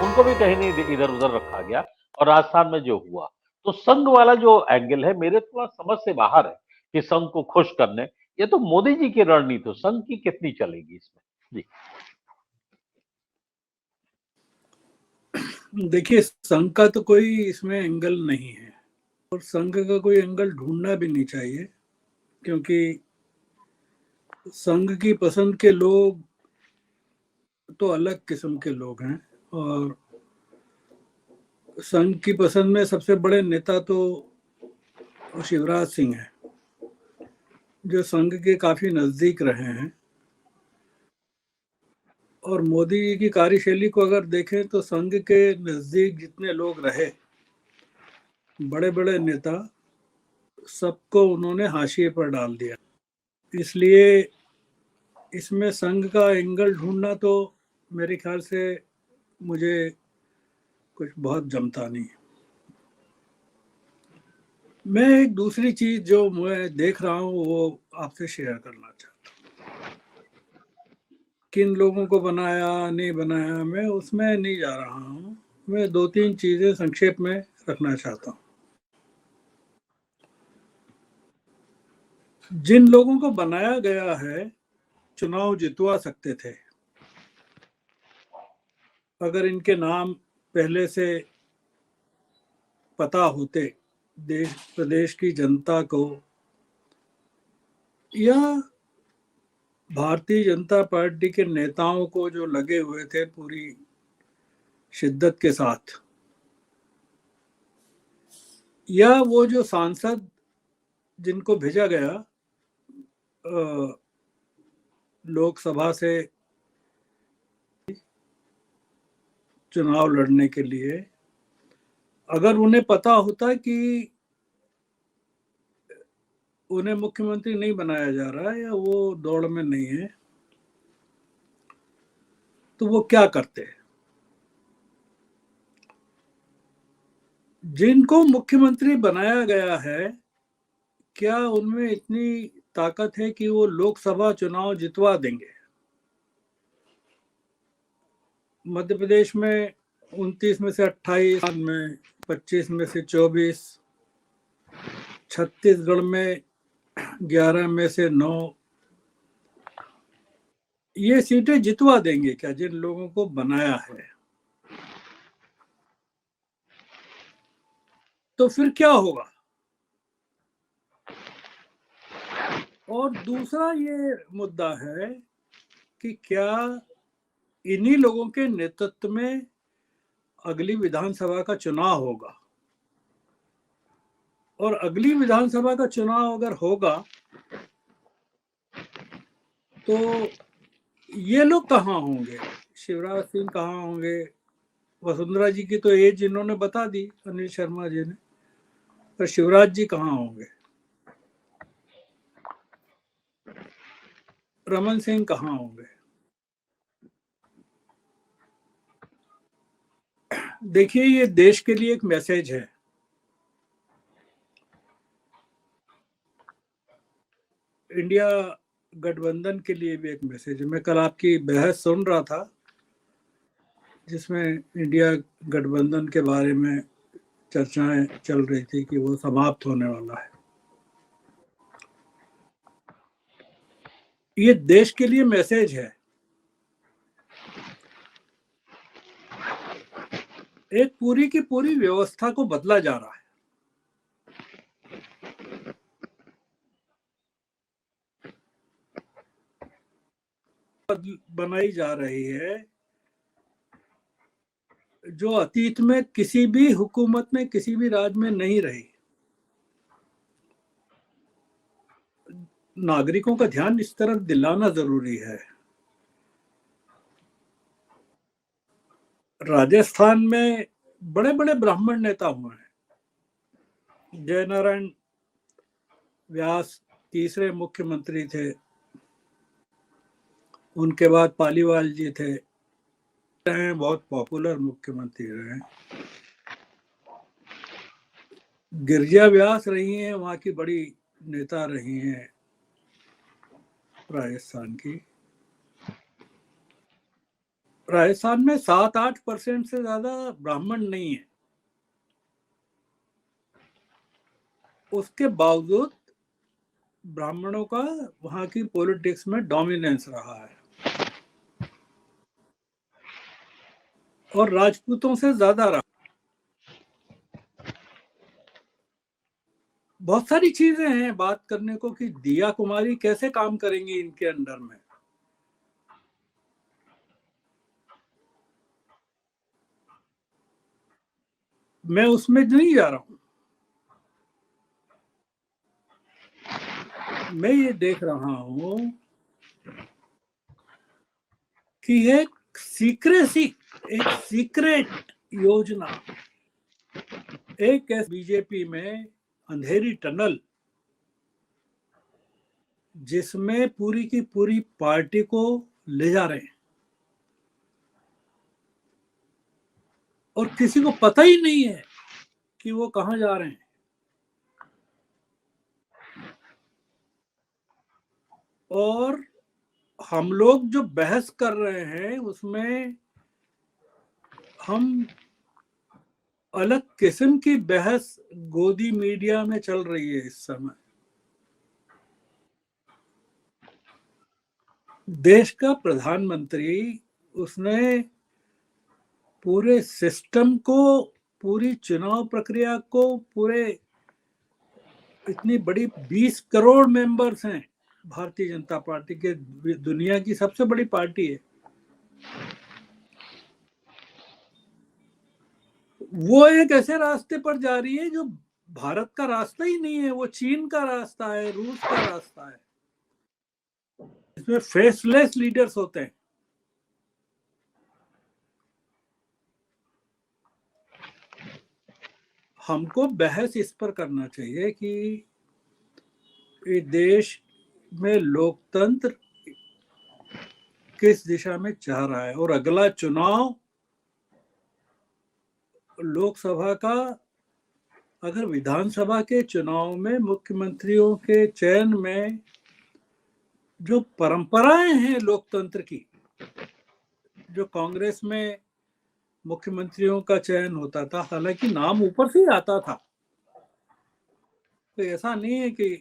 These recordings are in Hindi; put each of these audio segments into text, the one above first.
उनको भी कहीं नहीं इधर-उधर रखा गया और राजस्थान में जो हुआ, तो संघ वाला जो एंगल है मेरे थोड़ा समझ से बाहर है कि संघ को खुश करने, ये तो मोदी जी की रणनीति हो, संघ की कितनी चलेगी इसमें? जी। देखिए, संघ का तो कोई इसमें एंगल नहीं है और संघ का कोई एंगल ढूंढना भी नहीं चाहिए, क्योंकि संघ की पसंद के लोग तो अलग किस्म के लोग हैं और संघ की पसंद में सबसे बड़े नेता तो शिवराज सिंह हैं, जो संघ के काफी नजदीक रहे हैं। और मोदी जी की कार्यशैली को अगर देखें तो संघ के नजदीक जितने लोग रहे, बड़े बड़े नेता, सबको उन्होंने हाशिए पर डाल दिया। इसलिए इसमें संघ का एंगल ढूंढना तो मेरे ख्याल से मुझे कुछ बहुत जमता नहीं। मैं एक दूसरी चीज जो मैं देख रहा हूँ वो आपसे शेयर करना चाहता हूँ। किन लोगों को बनाया नहीं बनाया मैं उसमें नहीं जा रहा हूँ। मैं दो तीन चीजें संक्षेप में रखना चाहता हूँ। जिन लोगों को बनाया गया है, चुनाव जितवा सकते थे अगर इनके नाम पहले से पता होते देश प्रदेश की जनता को या भारतीय जनता पार्टी के नेताओं को जो लगे हुए थे पूरी शिद्दत के साथ, या वो जो सांसद जिनको भेजा गया लोकसभा से चुनाव लड़ने के लिए, अगर उन्हें पता होता कि उन्हें मुख्यमंत्री नहीं बनाया जा रहा है या वो दौड़ में नहीं है, तो वो क्या करते हैं? जिनको मुख्यमंत्री बनाया गया है, क्या उनमें इतनी ताकत है कि वो लोकसभा चुनाव जितवा देंगे? मध्य प्रदेश में 29 में से 28, में 25 में से 24, छत्तीसगढ़ में 11 में से 9, ये सीटें जितवा देंगे क्या जिन लोगों को बनाया है? तो फिर क्या होगा? और दूसरा ये मुद्दा है कि क्या इन्हीं लोगों के नेतृत्व में अगली विधानसभा का चुनाव होगा, और अगली विधानसभा का चुनाव अगर होगा तो ये लोग कहाँ होंगे? शिवराज सिंह कहाँ होंगे? वसुंधरा जी की तो एज इन्होंने बता दी, अनिल शर्मा जी ने, तो शिवराज जी कहाँ होंगे? रमन सिंह कहाँ होंगे? देखिए, ये देश के लिए एक मैसेज है। इंडिया गठबंधन के लिए भी एक मैसेज है। मैं कल आपकी बहस सुन रहा था जिसमें इंडिया गठबंधन के बारे में चर्चाएं चल रही थी कि वो समाप्त होने वाला है। ये देश के लिए मैसेज है। एक पूरी की पूरी व्यवस्था को बदला जा रहा है। बनाई जा रही है जो अतीत में किसी भी हुकूमत में किसी भी राज्य में नहीं रही। नागरिकों का ध्यान इस तरफ दिलाना जरूरी है। राजस्थान में बड़े बड़े ब्राह्मण नेता हुए हैं। जयनारायण व्यास तीसरे मुख्यमंत्री थे, उनके बाद पालीवाल जी थे, बहुत पॉपुलर मुख्यमंत्री रहे। गिरिजा व्यास रही हैं, वहां की बड़ी नेता रही हैं राजस्थान की। राजस्थान में 7-8% से ज्यादा ब्राह्मण नहीं है, उसके बावजूद ब्राह्मणों का वहां की पॉलिटिक्स में डोमिनेंस रहा है, और राजपूतों से ज्यादा रहा। बहुत सारी चीजें हैं बात करने को कि दिया कुमारी कैसे काम करेंगी इनके अंडर में। मैं उसमें नहीं जा रहा हूं, मैं ये देख रहा हूं कि एक सीक्रेसी, एक सीक्रेट योजना, एक बीजेपी में अंधेरी टनल, जिसमें पूरी की पूरी पार्टी को ले जा रहे हैं और किसी को पता ही नहीं है कि वो कहां जा रहे हैं। और हम लोग जो बहस कर रहे हैं उसमें हम अलग किस्म की बहस गोदी मीडिया में चल रही है इस समय। देश का प्रधानमंत्री, उसने पूरे सिस्टम को, पूरी चुनाव प्रक्रिया को, पूरे इतनी बड़ी 20 करोड़ मेंबर्स हैं भारतीय जनता पार्टी के, दुनिया की सबसे बड़ी पार्टी है, वो एक ऐसे रास्ते पर जा रही है जो भारत का रास्ता ही नहीं है, वो चीन का रास्ता है, रूस का रास्ता है, इसमें फेसलेस लीडर्स होते हैं। हमको बहस इस पर करना चाहिए कि इस देश में लोकतंत्र किस दिशा में जा रहा है, और अगला चुनाव लोकसभा का, अगर विधानसभा के चुनाव में मुख्यमंत्रियों के चयन में जो परंपराएं हैं लोकतंत्र की, जो कांग्रेस में मुख्यमंत्रियों का चयन होता था, हालांकि नाम ऊपर से ही आता था, तो ऐसा नहीं है कि,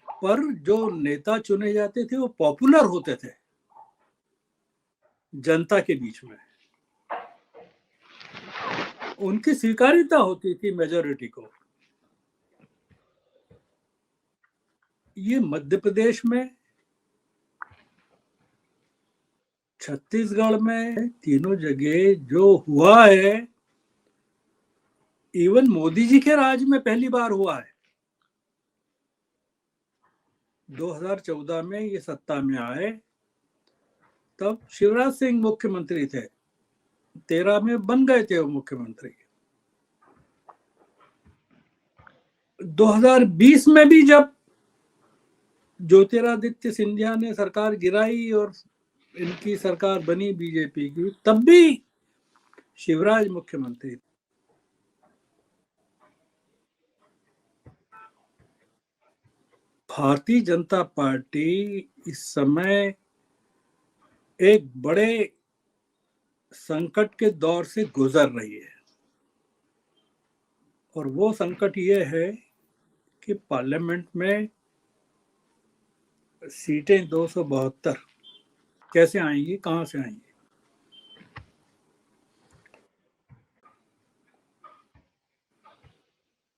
पर जो नेता चुने जाते थे वो पॉपुलर होते थे जनता के बीच में, उनकी स्वीकार्यता होती थी मेजोरिटी को। ये मध्य प्रदेश में, छत्तीसगढ़ में, तीनों जगह जो हुआ है, इवन मोदी जी के राज में पहली बार हुआ है। 2014 में ये सत्ता में आए, तब शिवराज सिंह मुख्यमंत्री थे, 13 में बन गए थे वो मुख्यमंत्री। 2020 में भी जब ज्योतिरादित्य सिंधिया ने सरकार गिराई और इनकी सरकार बनी बीजेपी की, तब भी शिवराज मुख्यमंत्री। भारतीय जनता पार्टी इस समय एक बड़े संकट के दौर से गुजर रही है, और वो संकट ये है कि पार्लियामेंट में सीटें 272 कैसे आएंगी, कहां से आएंगी।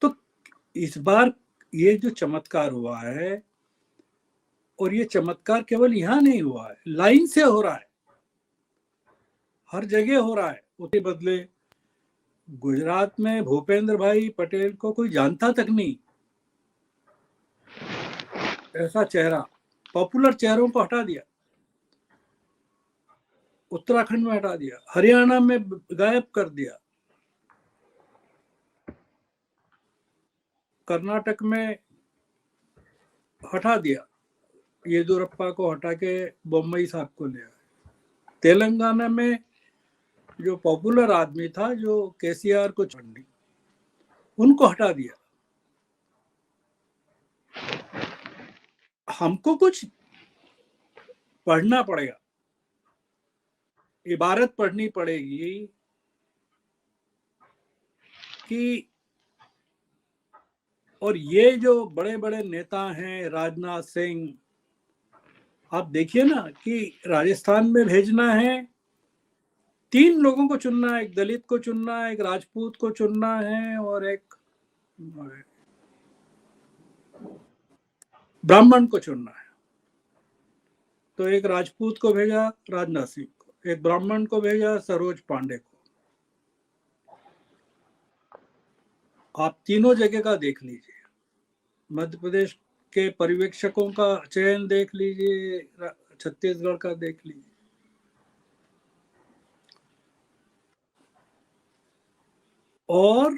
तो इस बार ये जो चमत्कार हुआ है, और ये चमत्कार केवल यहां नहीं हुआ है, लाइन से हो रहा है, हर जगह हो रहा है। उसके बदले गुजरात में भूपेंद्र भाई पटेल को कोई जानता तक नहीं, ऐसा चेहरा, पॉपुलर चेहरों को हटा दिया, उत्तराखंड में हटा दिया, हरियाणा में गायब कर दिया, कर्नाटक में हटा दिया, येदुरप्पा को हटा के बम्बई साहब को ले आए, तेलंगाना में जो पॉपुलर आदमी था, जो केसीआर को चंडी, उनको हटा दिया। हमको कुछ पढ़ना पड़ेगा, इबारत पढ़नी पड़ेगी कि, और ये जो बड़े बड़े नेता हैं, राजनाथ सिंह, आप देखिए ना कि राजस्थान में भेजना है, 3 लोगों को चुनना है, एक दलित को चुनना है, एक राजपूत को चुनना है और एक ब्राह्मण को चुनना है। तो एक राजपूत को भेजा राजनाथ सिंह को, एक ब्राह्मण को भेजा सरोज पांडे को। आप तीनों जगह का देख लीजिए, मध्य प्रदेश के पर्यवेक्षकों का चयन देख लीजिए, छत्तीसगढ़ का देख लीजिए। और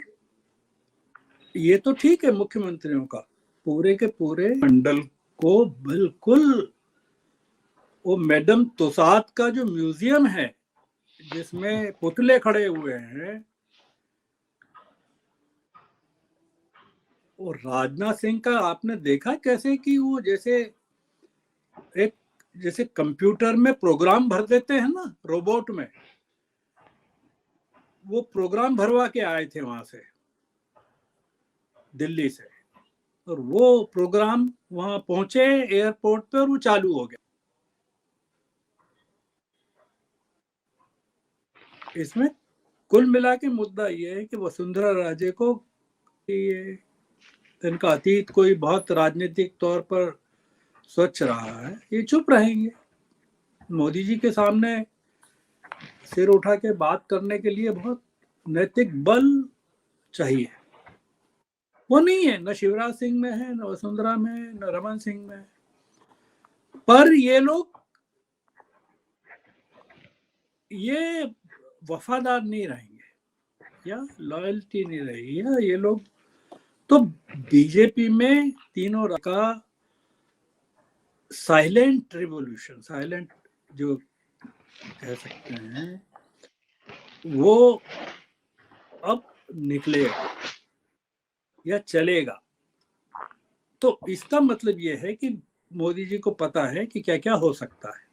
ये तो ठीक है, मुख्यमंत्रियों का पूरे के पूरे मंडल को बिल्कुल, वो मैडम तुसाद का जो म्यूजियम है जिसमें पुतले खड़े हुए हैं, और राजनाथ सिंह का आपने देखा कैसे कि वो जैसे कंप्यूटर में प्रोग्राम भर देते हैं ना, रोबोट में, वो प्रोग्राम भरवा के आए थे वहां से, दिल्ली से, और वो प्रोग्राम वहां पहुंचे एयरपोर्ट पे और वो चालू हो गया। इसमें कुल मिला के मुद्दा ये है कि वसुंधरा राजे को ये इनका अतीत कोई बहुत राजनीतिक तौर पर स्वच्छ रहा है, ये चुप रहेंगे। मोदी जी के सामने सिर उठा के बात करने के लिए बहुत नैतिक बल चाहिए, वो नहीं है, न शिवराज सिंह में है, न वसुंधरा में है, न रमन सिंह में है। पर ये लोग ये वफादार नहीं रहेंगे या लॉयल्टी नहीं रहेगी, या ये लोग तो बीजेपी में तीनों का साइलेंट रिवॉल्यूशन, साइलेंट जो कह सकते हैं, वो अब निकलेगा या चलेगा। तो इसका मतलब ये है कि मोदी जी को पता है कि क्या क्या हो सकता है।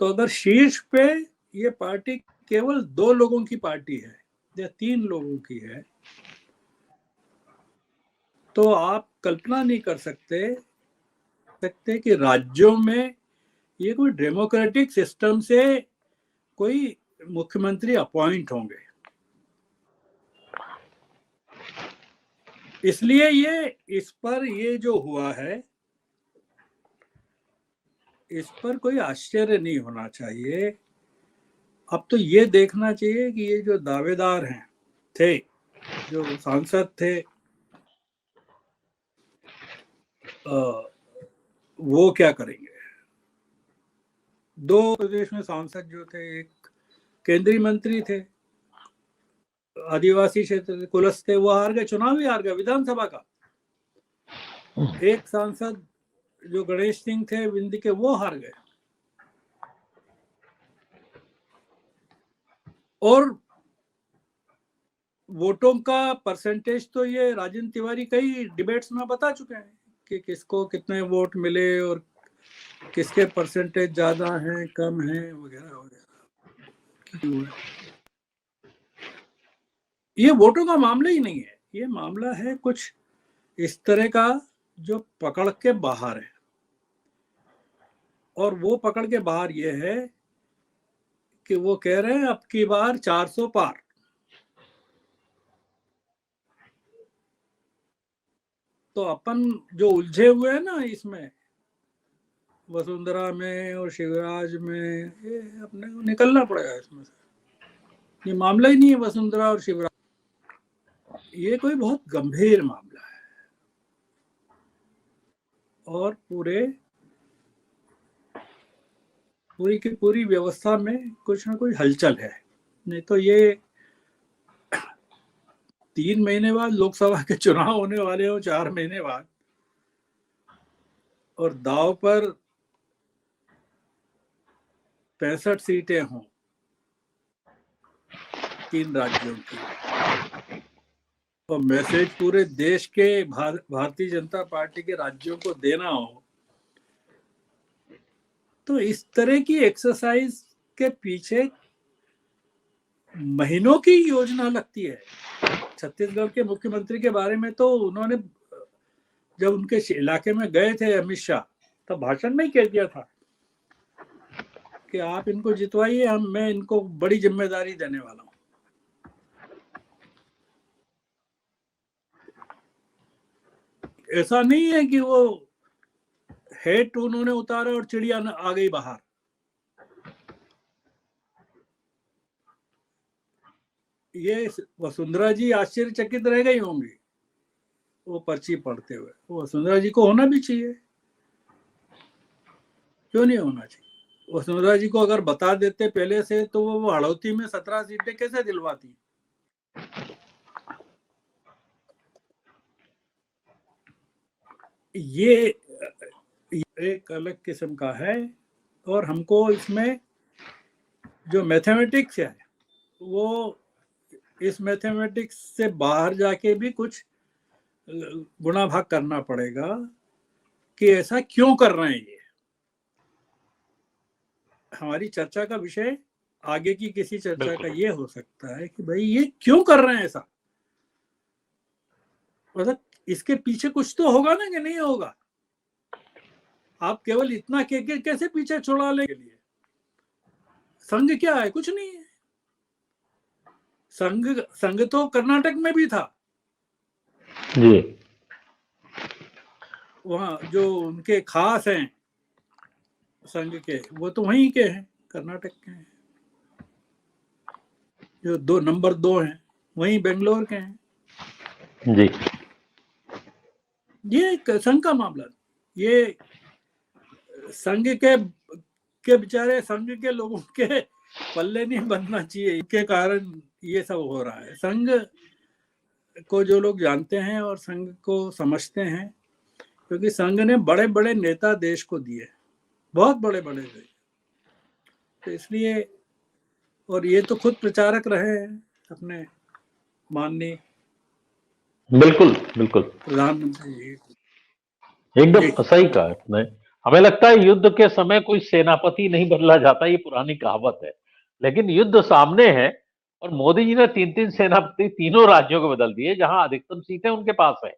तो अगर शीर्ष पे ये पार्टी केवल 2 लोगों की पार्टी है या 3 लोगों की है, तो आप कल्पना नहीं कर सकते कि राज्यों में ये कोई डेमोक्रेटिक सिस्टम से कोई मुख्यमंत्री अपॉइंट होंगे। इसलिए इस पर ये जो हुआ है, इस पर कोई आश्चर्य नहीं होना चाहिए। अब तो ये देखना चाहिए कि ये जो दावेदार हैं थे, जो सांसद थे, वो क्या करेंगे। 2 प्रदेश में सांसद जो थे, एक केंद्रीय मंत्री थे, आदिवासी क्षेत्र कुलस्ते, वो हार गए, चुनाव ही हार गए विधानसभा का। एक सांसद जो गणेश सिंह थे विंध्य के, वो हार गए। और वोटों का परसेंटेज तो ये राजेंद्र तिवारी कई डिबेट्स में बता चुके हैं कि किसको कितने वोट मिले और किसके परसेंटेज ज्यादा हैं, कम हैं, वगैरह वगैरह। ये वोटों का मामला ही नहीं है, ये मामला है कुछ इस तरह का जो पकड़ के बाहर है। और वो पकड़ के बाहर ये है कि वो कह रहे हैं अब की बार 400 पार। तो अपन जो उलझे हुए हैं ना इसमें, वसुंधरा में और शिवराज में, ये अपने को निकलना पड़ेगा इसमें से। ये मामला ही नहीं है वसुंधरा और शिवराज, ये कोई बहुत गंभीर मामला है और पूरी की पूरी व्यवस्था में कुछ ना कुछ हलचल है। नहीं तो ये 3 महीने बाद लोकसभा के चुनाव होने वाले हो, 4 महीने बाद, और दाव पर 65 सीटें हों 3 राज्यों की, और मैसेज पूरे देश के भारतीय जनता पार्टी के राज्यों को देना हो तो इस तरह की एक्सरसाइज के पीछे महीनों की योजना लगती है। छत्तीसगढ़ के मुख्यमंत्री के बारे में तो उन्होंने जब उनके इलाके में गए थे अमित शाह, तब भाषण में ही कह दिया था कि आप इनको जितवाइए, मैं इनको बड़ी जिम्मेदारी देने वाला हूं। ऐसा नहीं है कि वो हेट उन्होंने उतारा और चिड़िया आ गई बाहर। ये वसुंधरा जी आश्चर्यचकित रह गई होंगी वो पर्ची पढ़ते हुए। वसुंधरा जी को होना भी चाहिए, क्यों नहीं होना चाहिए। वसुंधरा जी को अगर बता देते पहले से तो वो हड़ौती में 17 सीटें कैसे दिलवाती। ये एक अलग किस्म का है, और हमको इसमें जो मैथमेटिक्स है वो इस मैथमेटिक्स से बाहर जाके भी कुछ गुणा भाग करना पड़ेगा कि ऐसा क्यों कर रहे हैं। ये हमारी चर्चा का विषय, आगे की किसी चर्चा का ये हो सकता है कि भाई ये क्यों कर रहे हैं ऐसा, मतलब इसके पीछे कुछ तो होगा ना कि नहीं होगा। आप केवल इतना के कैसे पीछे छुड़ा लेंगे। लिए संघ क्या है, कुछ नहीं है। संघ तो कर्नाटक में भी था जी। वहां जो उनके खास हैं संघ के, वो तो वहीं के हैं, कर्नाटक के हैं। जो नंबर 2 हैं वहीं बेंगलोर के हैं। जी। ये संघ का मामला, ये संघ के बेचारे संघ के लोगों के पल्ले नहीं बनना चाहिए, इसके कारण ये सब हो रहा है। संघ को जो लोग जानते हैं और संघ को समझते हैं, क्योंकि संघ ने बड़े बड़े नेता देश को दिए, बहुत बड़े बड़े दिए, तो इसलिए, और ये तो खुद प्रचारक रहे हैं अपने माननीय बिल्कुल बिल्कुल प्रधानमंत्री जी। एकदम सही कहा आपने। हमें लगता है युद्ध के समय कोई सेनापति नहीं बदला जाता, ये पुरानी कहावत है, लेकिन युद्ध सामने है और मोदी जी ने 3-3 सेनापति तीनों राज्यों को बदल दिए जहां अधिकतम सीटें उनके पास है।